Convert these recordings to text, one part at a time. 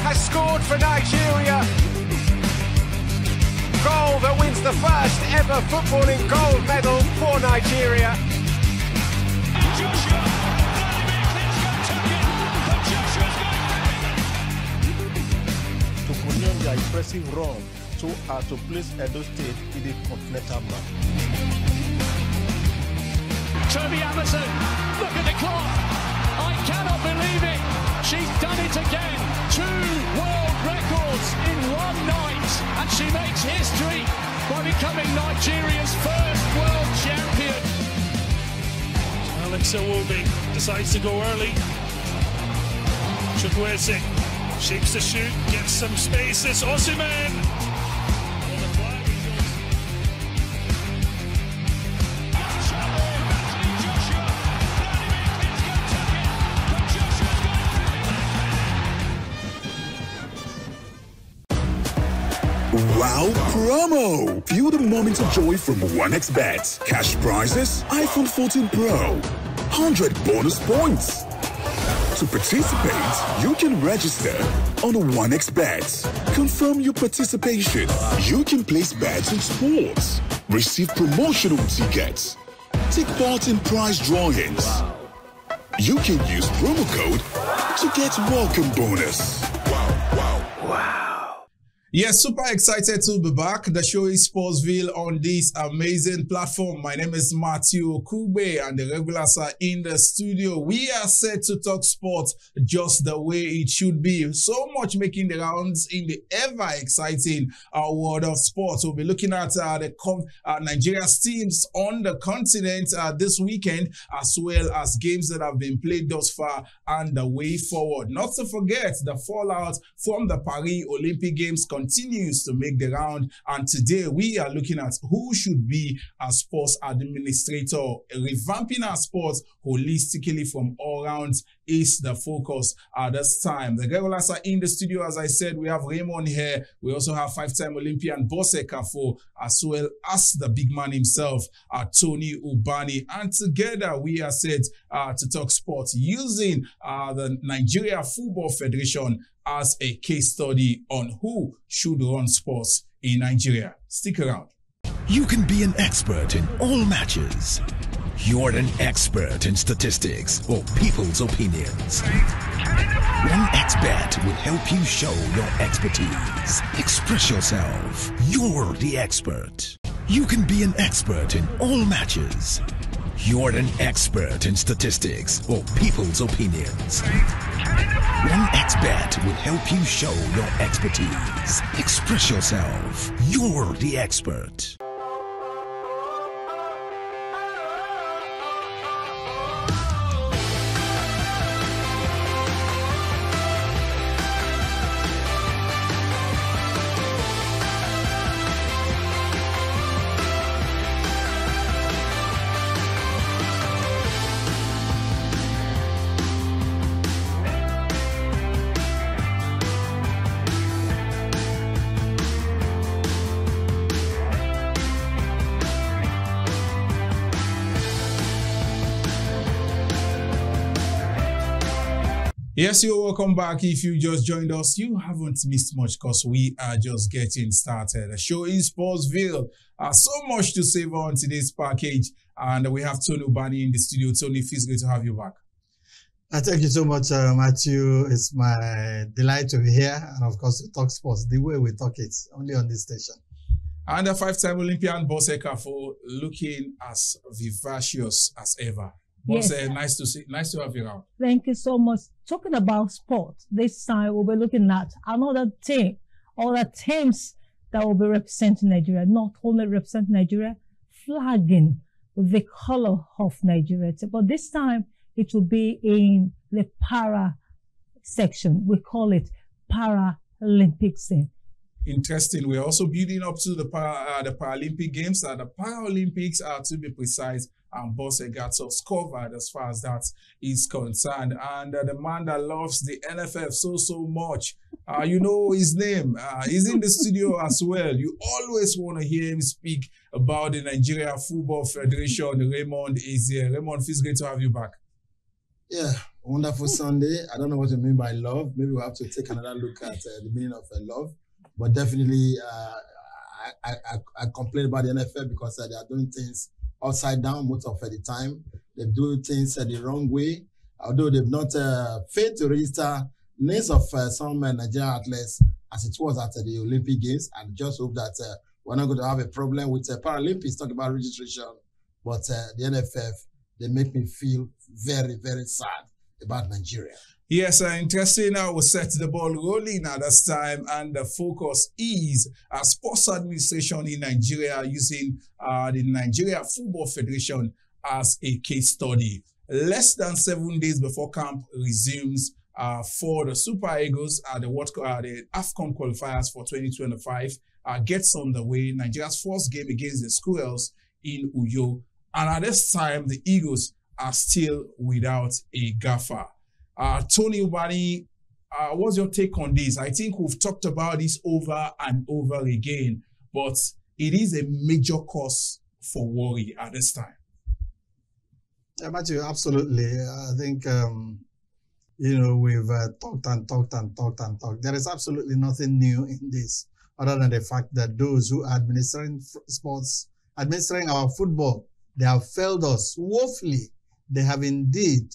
Has scored for Nigeria. Goal that wins the first ever footballing gold medal for Nigeria. Joshua, to continue their impressive run so as to place Edo State in the continental map. Toby Amazon, look at the clock. I cannot believe it. She's done it again. 2 world records in one night. And she makes history by becoming Nigeria's first world champion. Alex Iwobi decides to go early. Chukwueze shapes the shoot, gets some space. It's Osimhen. Wow promo! Feel the moment of joy from 1xBet. Cash prizes, iPhone 14 Pro, 100 bonus points. To participate, you can register on 1xBet. Confirm your participation. You can place bets on sports, receive promotional tickets, take part in prize drawings. You can use promo code to get welcome bonus. Yes, super excited to be back. The show is Sportsville on this amazing platform. My name is Matthew Kube and the regulars are in the studio. We are set to talk sports just the way it should be. So much making the rounds in the ever exciting world of sports. We'll be looking at Nigeria's teams on the continent this weekend, as well as games that have been played thus far and the way forward. Not to forget the fallout from the Paris Olympic Games continues to make the round, and today we are looking at who should be a sports administrator. Revamping our sports holistically from all rounds is the focus at this time. The regulars are in the studio. As I said, we have Raymond here. We also have 5-time Olympian Bose Kafo, as well as the big man himself, Tony Ubani. And together we are set to talk sports using the Nigeria Football Federation as a case study on who should run sports in Nigeria. Stick around. You can be an expert in all matches. You're an expert in statistics or people's opinions. 1xBet will help you show your expertise. Express yourself. You're the expert. You can be an expert in all matches. You're an expert in statistics or people's opinions. 1xBet will help you show your expertise. Express yourself. You're the expert. Yes, you're welcome back. If you just joined us, you haven't missed much because we are just getting started. The show is Sportsville. So much to save on today's package. And we have Tony Ubani in the studio. Tony, feels great to have you back. Thank you so much, Matthew. It's my delight to be here. And of course, we talk sports the way we talk it, only on this station. And the 5-time Olympian Bose Kafo looking as vivacious as ever. Yes. Nice to have you around. Thank you so much. Talking about sports, this time we'll be looking at another team, other teams that will be representing Nigeria, not only represent Nigeria, flagging the color of Nigeria. But this time it will be in the para section. We call it Paralympics. Interesting. We're also building up to the Paralympic Games. The Paralympics are, to be precise, and Bose got us covered as far as that is concerned. And the man that loves the NFF so much, you know his name. He's in the studio as well. You always want to hear him speak about the Nigeria Football Federation. Raymond is here. Raymond, feels great to have you back. Yeah, wonderful Sunday. I don't know what you mean by love. Maybe we'll have to take another look at the meaning of love. But definitely, I complain about the NFL because they are doing things upside down most of the time. They do things the wrong way. Although they've not failed to register names of some Nigerian athletes as it was at the Olympic Games. And just hope that we're not going to have a problem with Paralympics, talk about registration. But the NFF, they make me feel very, very sad about Nigeria. Yes, interesting. Now we'll set the ball rolling at this time, and the focus is sports administration in Nigeria using the Nigeria Football Federation as a case study. Less than 7 days before camp resumes for the Super Eagles, the AFCON qualifiers for 2025 gets underway. Nigeria's first game against the Squirrels in Uyo. And at this time, the Eagles are still without a gaffer. Tony Ubani, what's your take on this? I think we've talked about this over and over again, but it is a major cause for worry at this time. Yeah, Matthew, absolutely. I think, we've talked and talked and talked and talked. There is absolutely nothing new in this, other than the fact that those who are administering sports, administering our football, they have failed us woefully. They have indeed,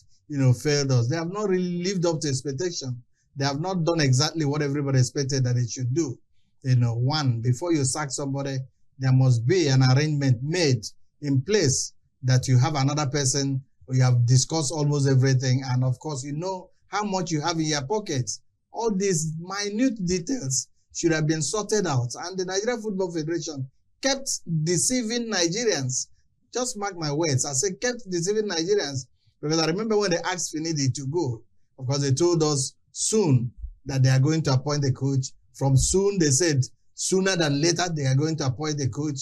failed us. They have not really lived up to expectation. They have not done exactly what everybody expected that they should do. One, before you sack somebody, there must be an arrangement made in place that you have another person, you have discussed almost everything, and of course, you know how much you have in your pockets. All these minute details should have been sorted out, and the Nigeria Football Federation kept deceiving Nigerians. Just mark my words. I said kept deceiving Nigerians because I remember when they asked Finidi to go, of course, they told us soon that they are going to appoint a coach. From soon, they said sooner than later, they are going to appoint a coach.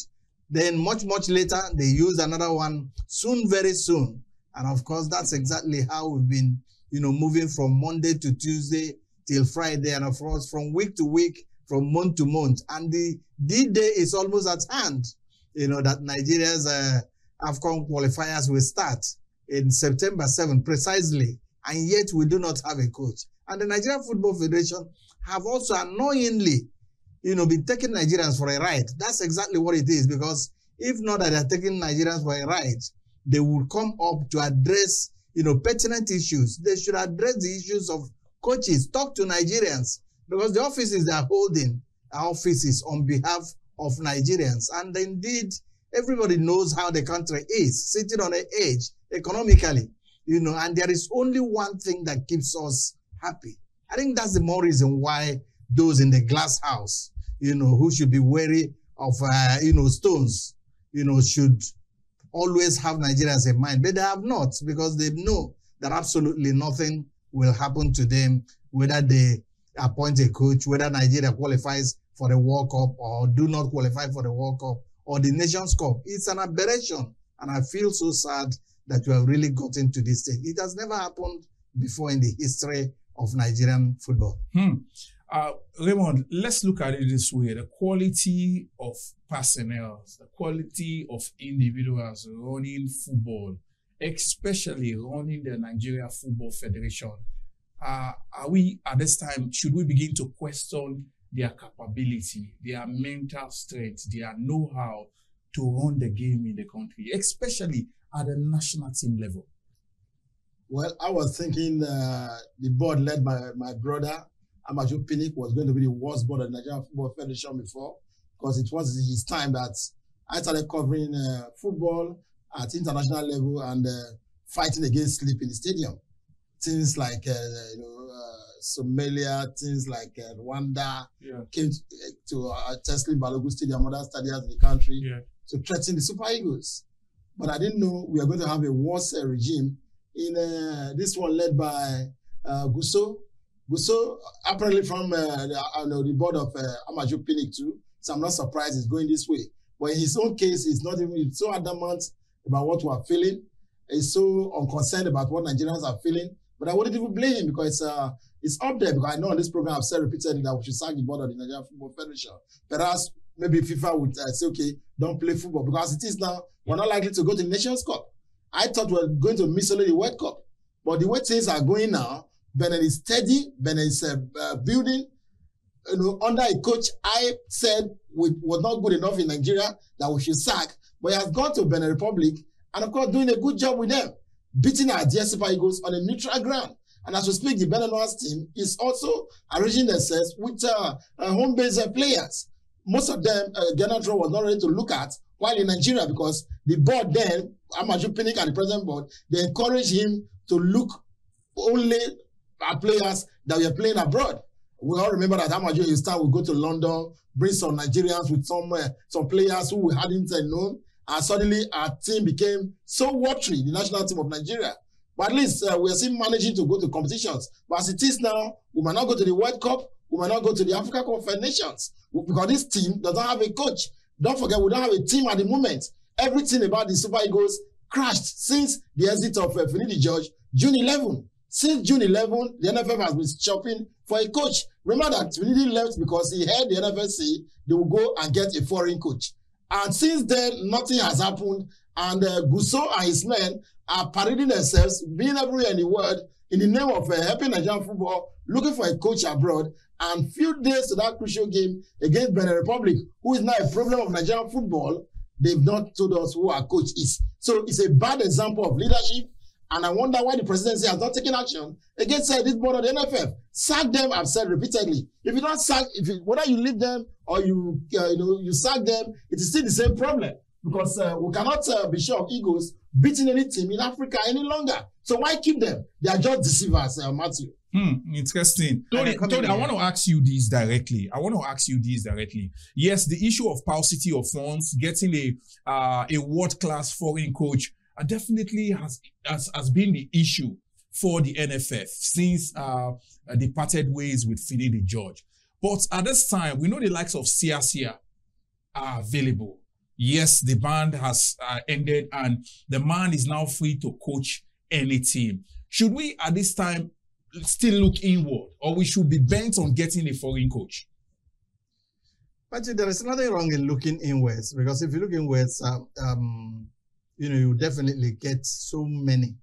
Then much, much later, they used another one soon, very soon. And of course, that's exactly how we've been, moving from Monday to Tuesday till Friday. And of course, from week to week, from month to month. And the D-Day is almost at hand, that Nigeria's AFCON qualifiers will start in September 7 precisely, and yet we do not have a coach. And the Nigeria Football Federation have also annoyingly, been taking Nigerians for a ride. That's exactly what it is, because if not that they're taking Nigerians for a ride, they would come up to address, pertinent issues. They should address the issues of coaches, talk to Nigerians, because the offices they are holding are offices on behalf of Nigerians. And indeed, everybody knows how the country is, sitting on an edge economically, and there is only one thing that keeps us happy. I think that's the more reason why those in the glass house, who should be wary of, stones, should always have Nigerians in mind. But they have not, because they know that absolutely nothing will happen to them, whether they appoint a coach, whether Nigeria qualifies for the World Cup or do not qualify for the World Cup or the Nations Cup. It's an aberration, and I feel so sad that we have really gotten to this stage. It has never happened before in the history of Nigerian football. Raymond, let's look at it this way. The quality of personnel, the quality of individuals running football, especially running the Nigeria Football Federation, are we, at this time, should we begin to question their capability, their mental strength, their know-how to run the game in the country, especially at the national team level? Well, I was thinking the board led by my brother, Amaju Pinnick, was going to be the worst board of the Nigerian Football Federation before, because it was his time that I started covering football at international level and fighting against sleep in the stadium. Things like Somalia, things like Rwanda came to Tesla Balogun Stadium, other stadiums in the country to threaten the Super Eagles. But I didn't know we are going to have a worse regime in this one led by Gusso. Gusso, apparently from the board of Amaju Pinnick too, so I'm not surprised it's going this way. But in his own case, it's not even, it's so adamant about what we are feeling. He's so unconcerned about what Nigerians are feeling. But I wouldn't even blame him, because it's up there. Because I know on this program I've said repeatedly that we should sack the board of the Nigerian Football Federation. Perhaps maybe FIFA would say, okay, don't play football. Because it is now, we're not likely to go to the Nations Cup. I thought we were going to miss only the World Cup. But the way things are going now, Benin is steady, Benin is building. Under a coach I said was not good enough in Nigeria that we should sack, but he has gone to Benin Republic and of course doing a good job with them, beating our dear Super Eagles on a neutral ground. And as we speak, the Benin team is also arranging themselves with home-based players. Most of them, Ghana was not ready to look at while in Nigeria because the board then, Amaju Pinnick and the president board, they encourage him to look only at players that were playing abroad. We all remember that Amaju Houston would go to London, bring some Nigerians with some players who we hadn't known, and suddenly our team became so watery, the national team of Nigeria. But at least we are still managing to go to competitions. But as it is now, we might not go to the World Cup, we might not go to the Africa Confederations because this team doesn't have a coach. Don't forget, we don't have a team at the moment. Everything about the Super Eagles crashed since the exit of Finidi George, June 11. Since June 11, the NFF has been shopping for a coach. Remember that Finidi left because he heard the NFF say they will go and get a foreign coach. And since then, nothing has happened. And Gusso and his men are parading themselves, being everywhere in the world, in the name of helping Nigerian football, looking for a coach abroad. And few days to that crucial game against Benin Republic, who is now a problem of Nigerian football, they've not told us who our coach is. So it's a bad example of leadership. And I wonder why the presidency has not taken action against this board of the NFF. Sack them, I've said repeatedly. If you don't sack, whether you leave them or you sack them, it is still the same problem. Because we cannot be sure of Eagles beating any team in Africa any longer. So why keep them? They are just deceivers, Matthew. Interesting. Tony, I want to ask you this directly. Yes, the issue of paucity of funds, getting a world-class foreign coach, definitely has been the issue for the NFF since they parted ways with Finidi George. But at this time, we know the likes of Sia are available. Yes, the ban has ended and the man is now free to coach any team. Should we at this time still look inward or we should be bent on getting a foreign coach? But there is nothing wrong in looking inwards because if you look inwards, you definitely get so many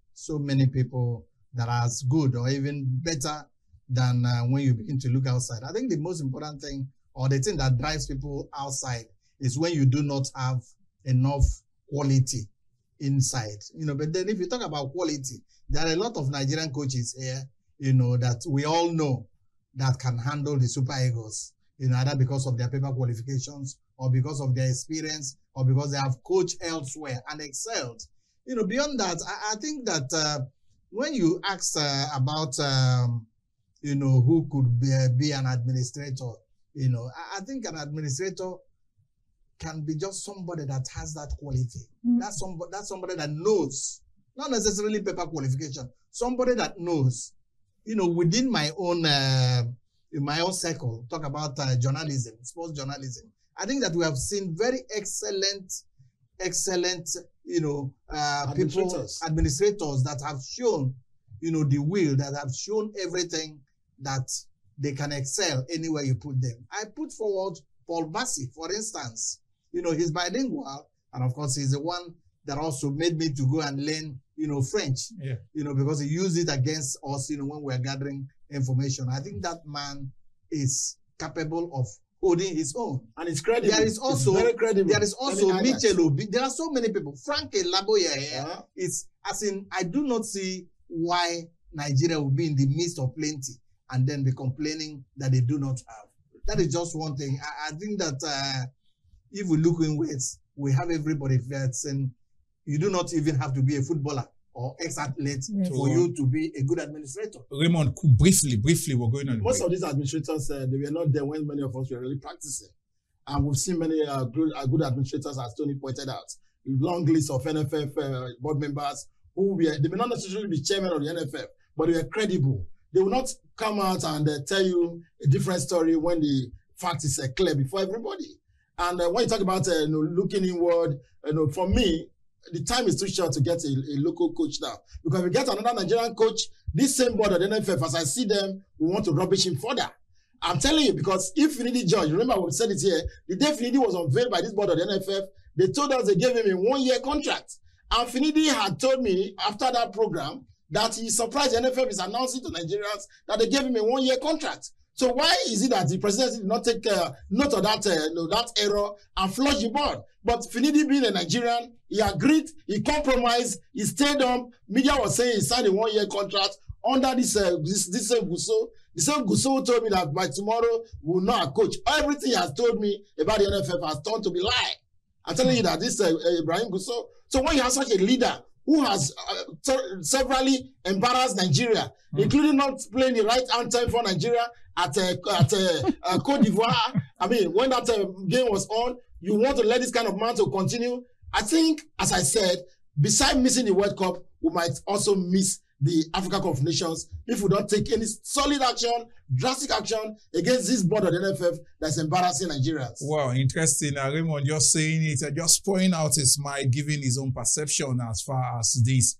people that are as good or even better than when you begin to look outside. I think the most important thing or the thing that drives people outside is when you do not have enough quality inside. But then if you talk about quality, there are a lot of Nigerian coaches here, that we all know that can handle the Super Eagles, either because of their paper qualifications or because of their experience or because they have coached elsewhere and excelled. Beyond that, I think that when you ask about, who could be an administrator, I think an administrator can be just somebody that has that quality. That's somebody that knows, not necessarily paper qualification, somebody that knows, within my own circle, talk about journalism, sports journalism. I think that we have seen very excellent, administrators that have shown, the will, that have shown everything that they can excel anywhere you put them. I put forward Paul Bassi, for instance. He's bilingual, and of course, he's the one that also made me to go and learn, French. Yeah. Because he used it against us, when we're gathering information. I think that man is capable of holding his own. And it's credible. There is also, very credible. There is also Michel Obi. There are so many people. Frank Elaboya here. It's as in, I do not see why Nigeria will be in the midst of plenty and then be complaining that they do not have. That is just one thing. I think that if we look inwards, we have everybody that's in. You do not even have to be a footballer or ex-athlete for you to be a good administrator. Raymond, briefly, we're going on. Most of these administrators, they were not there when many of us were really practicing. And we've seen many good administrators, as Tony pointed out. Long list of NFF board members who they may not necessarily be chairman of the NFF, but they are credible. They will not come out and tell you a different story when the fact is clear before everybody. And when you talk about looking inward, for me, the time is too short to get a local coach now. Because if we get another Nigerian coach, this same board of the NFF, as I see them, we want to rubbish him further. I'm telling you, because if Finidi George, remember we said it here, the day Finidi was unveiled by this board of the NFF, they told us they gave him a 1-year contract. And Finidi had told me after that program that he surprised the NFF is announcing to Nigerians that they gave him a 1-year contract. So why is it that the presidency did not take note of that error and flush the board? But Finidi being a Nigerian, he agreed, he compromised, he stayed on. Media was saying he signed a 1-year contract under this same Gusso. The same Gusso told me that by tomorrow we will not coach. Everything he has told me about the NFF has turned to be lie. I'm telling you that this Ibrahim Gusso. So when you have such a leader who has severally embarrassed Nigeria, including not playing the right anthem for Nigeria at Cote d'Ivoire. I mean, when that game was on, you want to let this kind of man to continue? I think, as I said, besides missing the World Cup, we might also miss the Africa Cup of Nations if we don't take any solid action, drastic action against this board of the NFF that's embarrassing Nigerians. Wow, interesting. Raymond just saying it, just pouring out his mind, giving his own perception as far as this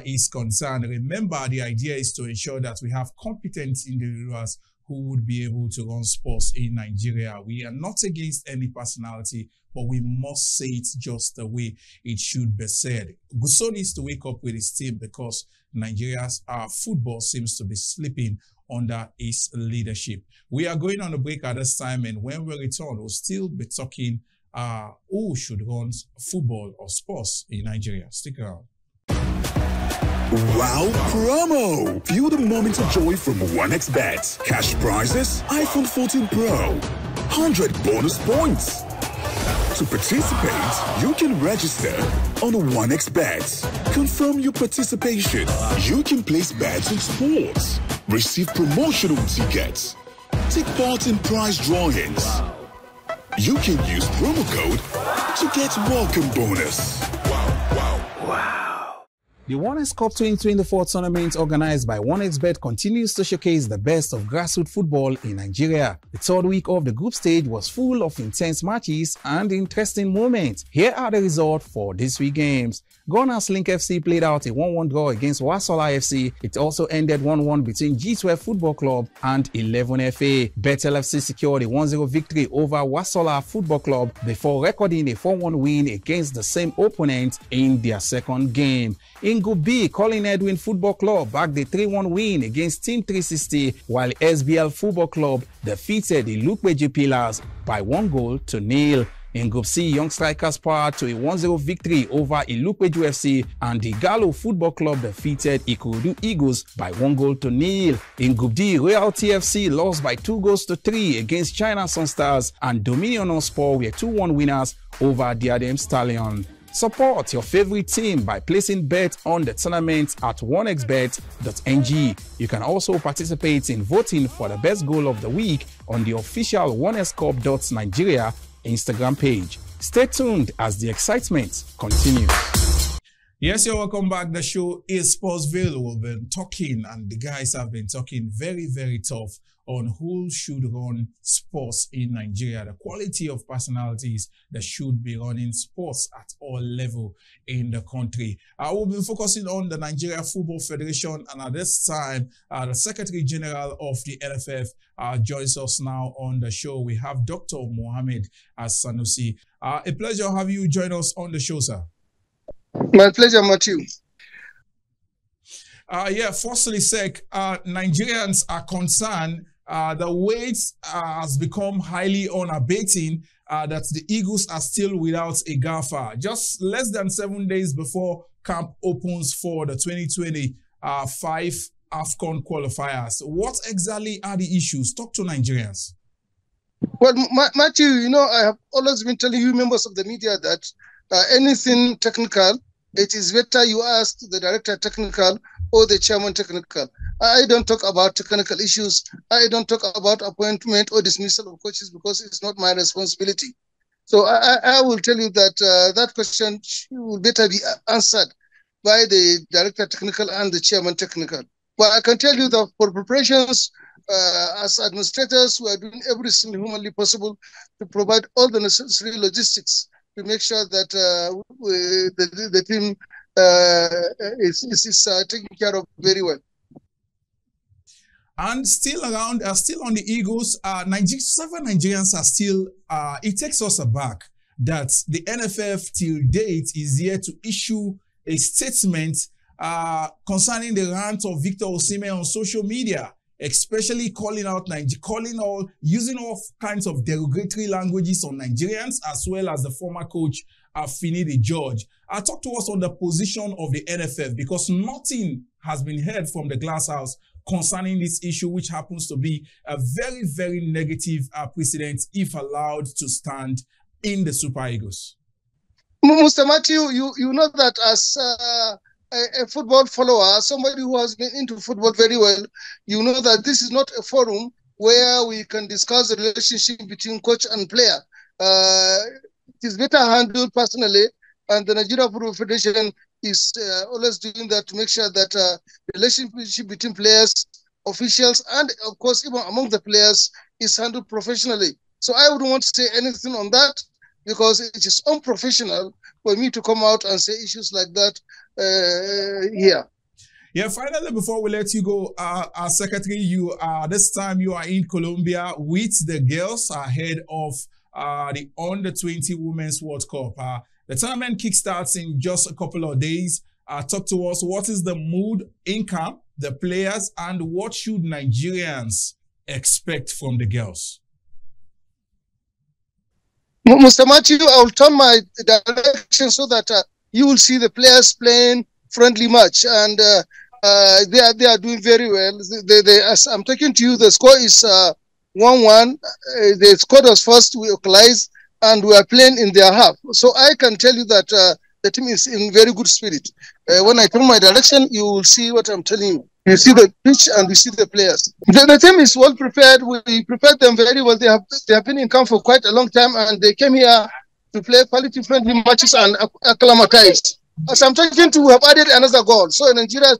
is concerned. Remember, the idea is to ensure that we have competent individuals who would be able to run sports in Nigeria. We are not against any personality, but we must say it just the way it should be said. Gusso needs to wake up with his team because Nigeria's football seems to be slipping under his leadership. We are going on a break at this time, and when we return, we'll still be talking who should run football or sports in Nigeria. Stick around. Wow promo! Feel the moment of joy from 1xBet. Cash prizes, iPhone 14 Pro, 100 bonus points. To participate, you can register on 1xBet. Confirm your participation. You can place bets on sports, receive promotional tickets, take part in prize drawings. You can use promo code to get welcome bonus. The 1x Cup 2024 tournament organized by 1xBet continues to showcase the best of grassroots football in Nigeria. The third week of the group stage was full of intense matches and interesting moments. Here are the results for this week's games. Gunners Link FC played out a 1-1 draw against Wasola FC. It also ended 1-1 between G12 Football Club and 11FA. Bethel FC secured a 1-0 victory over Wasola Football Club before recording a 4-1 win against the same opponent in their second game. In Group B, Colin Edwin Football Club backed a 3-1 win against Team 360, while SBL Football Club defeated the Lukweji Pillars by 1-0. In Group C, Young Strikers powered to a 1-0 victory over Ilukweju FC, and the Gallo Football Club defeated Ikorodu Eagles by 1-0. In Group D, Royal TFC lost by 2-3 against China Sunstars, and Dominion Onspor were 2-1 winners over Diadem Stallion. Support your favorite team by placing bets on the tournament at 1xbet.ng. You can also participate in voting for the best goal of the week on the official 1xcup.nigeria Instagram page. Stay tuned as the excitement continues. Yes, you're welcome back. The show is Sportsville. We've been talking, and the guys have been talking very, very tough on who should run sports in Nigeria, the quality of personalities that should be running sports at all levels in the country. We'll be focusing on the Nigeria Football Federation, and at this time, the Secretary General of the NFF joins us now on the show. We have Dr. Mohammed Sanusi. A pleasure to have you join us on the show, sir. My pleasure, Matthew. Firstly, Sec, Nigerians are concerned the weight has become highly unabating, that the Eagles are still without a gaffer. Just less than 7 days before camp opens for the 2025 AFCON qualifiers. What exactly are the issues? Talk to Nigerians. Well, Matthew, you know, I have always been telling you, members of the media, that anything technical, it is better you ask the director technical or the chairman technical. I don't talk about technical issues. I don't talk about appointment or dismissal of coaches because it's not my responsibility. So I will tell you that that question will better be answered by the director technical and the chairman technical. But I can tell you that for preparations, as administrators, we are doing everything humanly possible to provide all the necessary logistics to make sure that the team is taken care of very well. And still around, still on the Eagles, 7 Nigerians are still, it takes us aback that the NFF till date is yet to issue a statement concerning the rant of Victor Osimhen on social media, especially using all kinds of derogatory languages on Nigerians, as well as the former coach, Finidi George. Talk to us on the position of the NFF, because nothing has been heard from the glass house concerning this issue, which happens to be a very, very negative precedent if allowed to stand in the Super Eagles. Mr. Matthew, you know that as a football follower, somebody who has been into football very well, you know that this is not a forum where we can discuss the relationship between coach and player. It is better handled personally, and the Nigeria Football Federation is always doing that to make sure that the relationship between players, officials, and of course even among the players is handled professionally. So I wouldn't want to say anything on that, because it is unprofessional for me to come out and say issues like that here. Yeah, finally, before we let you go, our secretary, this time you are in Colombia with the girls ahead of the Under-20 Women's World Cup. The tournament kickstarts in just a couple of days. Talk to us, what is the mood in camp, the players, and what should Nigerians expect from the girls? Mr. Matthew, I will turn my direction so that you will see the players playing friendly match, and they are doing very well. As I'm talking to you, the score is 1-1. They scored us first, we equalized, and we are playing in their half. So I can tell you that the team is in very good spirit. When I turn my direction, you will see what I'm telling you. You see the pitch and you see the players. The team is well prepared. We prepared them very well. They have been in camp for quite a long time, and they came here to play quality friendly matches and acclimatize. As I'm talking to, we have added another goal. So Nigeria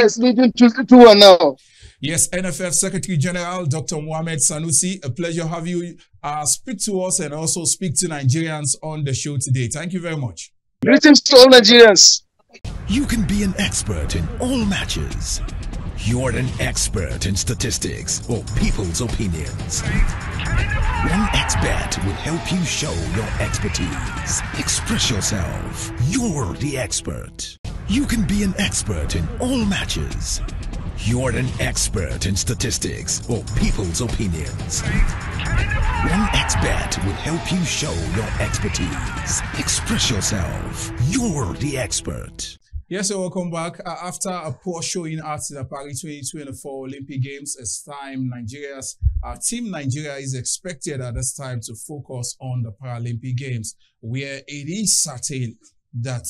is leading 2-1 now. Yes, NFF Secretary General Dr. Mohamed Sanusi, a pleasure have you speak to us and also speak to Nigerians on the show today. Thank you very much. Greetings to all Nigerians. You can be an expert in all matches. You're an expert in statistics or people's opinions. 1xBet will help you show your expertise. Express yourself. You're the expert. You can be an expert in all matches. You're an expert in statistics or people's opinions. 1xBet will help you show your expertise. Express yourself. You're the expert. Yes, so welcome back. After a poor showing at the Paris 2024 Olympic Games, it's time Team Nigeria is expected at this time to focus on the Paralympic Games, where it is certain that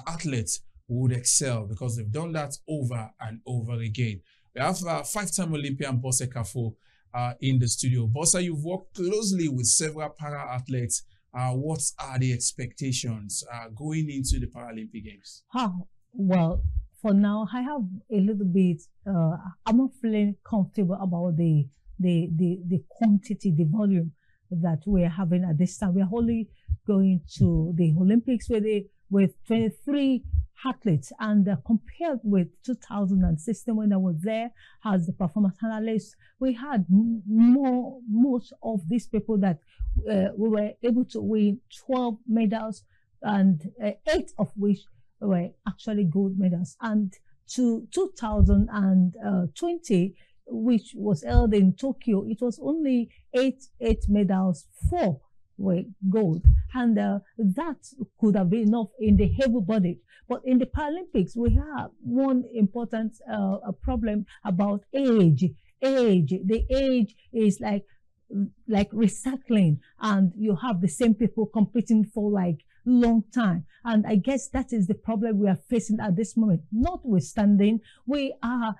athletes would excel because they've done that over and over again. We have five-time Olympian Bosse Kafo in the studio. Bosse, you've worked closely with several para-athletes. What are the expectations going into the Paralympic Games? Well, for now, I have a little bit, I'm not feeling comfortable about the quantity, the volume that we're having at this time. We're only going to the Olympics with 23 athletes, and compared with 2016 when I was there as the performance analyst, we had most of these people that we were able to win 12 medals, and 8 of which were actually gold medals. And to 2020, which was held in Tokyo, it was only 8 medals, 4 were gold, and that could have been enough in the heavy body. But in the Paralympics, we have one important problem about age. The age is like recycling, and you have the same people competing for like long time. And I guess that is the problem we are facing at this moment. Notwithstanding, we are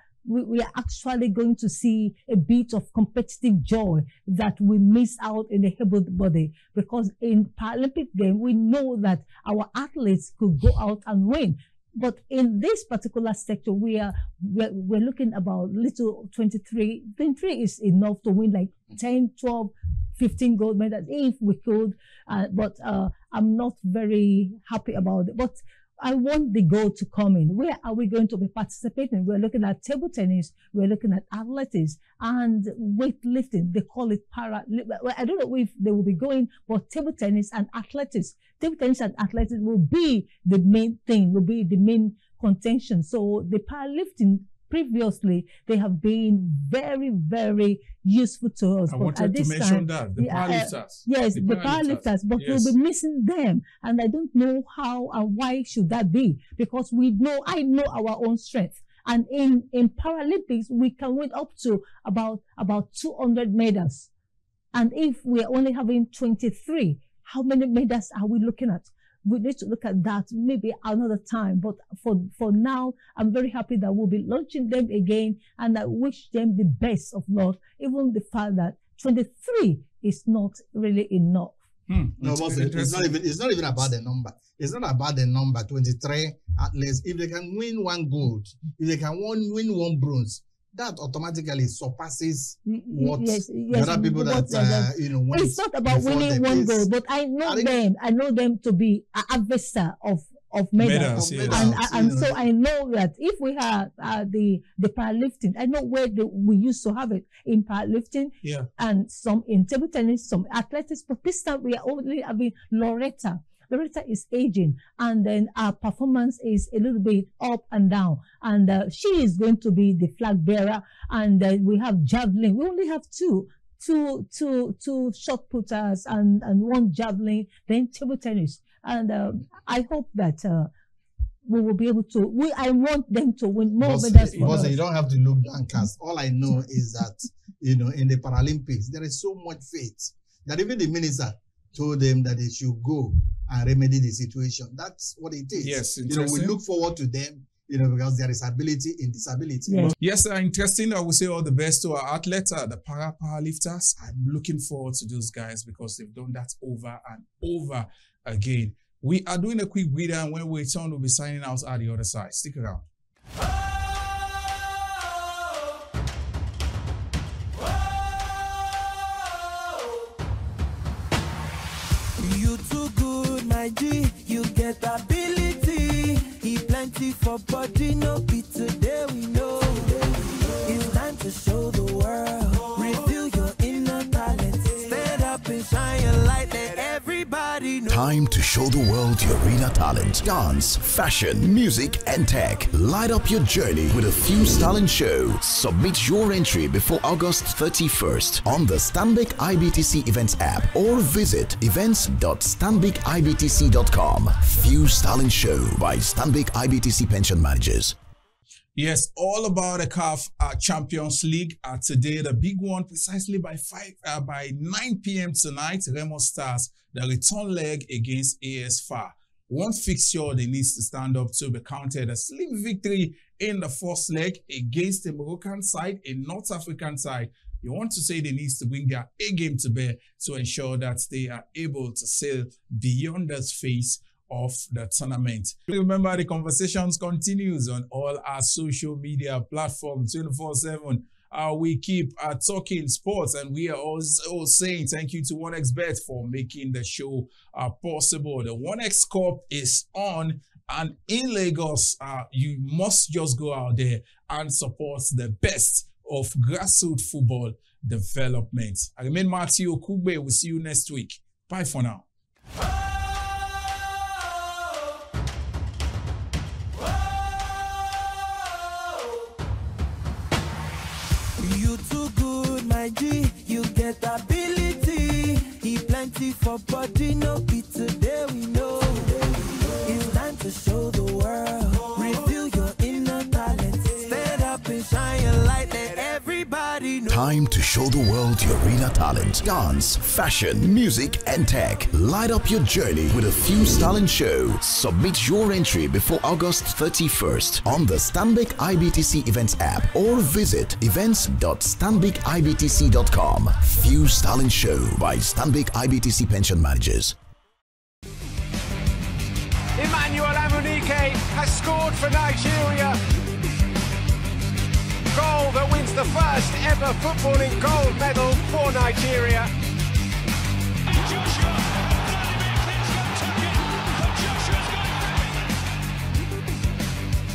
actually going to see a bit of competitive joy that we miss out in the heavy body, because in Paralympic game, we know that our athletes could go out and win. But in this particular sector, we're looking about little 23. 23 is enough to win like 10, 12, 15 gold medals if we could. But I'm not very happy about it. But I want the goal to come in. Where are we going to be participating? We're looking at table tennis, we're looking at athletics and weightlifting. They call it para. I don't know if they will be going, but table tennis and athletics. Table tennis and athletics will be the main thing, will be the main contention. So the powerlifting previously, they have been very, very useful to us. I but wanted at this to mention time, that, the powerlifters. Yes, the powerlifters, but yes. we'll be missing them. And I don't know how and why should that be, because I know our own strength. And in Paralympics, we can win up to about 200 medals. And if we're only having 23, how many medals are we looking at? We need to look at that maybe another time. But for now, I'm very happy that we'll be launching them again, and I wish them the best of luck, even the fact that 23 is not really enough. No, it's not even about the number. It's not about the number, 23 at least. If they can win one gold, if they can win one bronze, that automatically surpasses what the other people that win. It's not about winning one gold, but I know them to be an adversary of medals. And so I know that if we have the powerlifting, I know where we used to have it in powerlifting, and some in table tennis, some athletics, but this time we are only having Loretta. Loretta is aging, and then our performance is a little bit up and down. And she is going to be the flag bearer. And we have javelin. We only have two shot putters and one javelin, then table tennis. And I hope that we will be able to. I want them to win more medals. You don't have to look downcast. All I know is that in the Paralympics there is so much faith that even the minister told them that they should go and remedy the situation. That's what it is. Yes, we look forward to them, because there is ability in disability. Yes, interesting. I will say all the best to our athletes, the powerlifters. I'm looking forward to those guys because they've done that over and over again. We are doing a quick breather, and when we return, we'll be signing out at the other side. Stick around. You get ability, he plenty for body, no be today we know. It's time to show the world, reveal your inner talent, stand up and shine your light, let everybody know. Time to show the world your inner talent. Dance, fashion, music, and tech. Light up your journey with a Fuse Talent Show. Submit your entry before August 31st on the Stanbic IBTC Events app or visit events.stanbicibtc.com. Fuse Talent Show by Stanbic IBTC Pension Managers. Yes, all about the CAF Champions League. Today, the big one, precisely by 9 p.m. tonight, Remo Stars, the return leg against AS FAR. One fixture they need to stand up to be counted a slim victory in the first leg against the Moroccan side, a North African side. You want to say they need to bring their A game to bear to ensure that they are able to sail beyond the phase of the tournament. Remember, the conversations continues on all our social media platforms 24/7. We keep talking sports, and we are also saying thank you to 1xBet for making the show possible. The 1x Cup is on, and in Lagos, you must just go out there and support the best of grassroots football development. I remain Matthew Okugbe. We'll see you next week. Bye for now. You get ability, he plenty for body, no be today we know. It's time to show the world, reveal your inner talent, stand up and shine your light, let everybody know. Time to show the world your inner talent. Dance, fashion, music, and tech. Light up your journey with a Fuse Talent Show. Submit your entry before August 31st on the Stanbic IBTC Events app or visit events.stanbicibtc.com. Fuse Talent Show by Stanbic IBTC Pension Managers. Emmanuel Amunike has scored for Nigeria. Goal that wins the first ever footballing gold medal for Nigeria.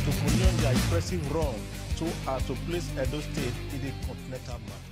To continue their impressive run to place Edo State in the continental map.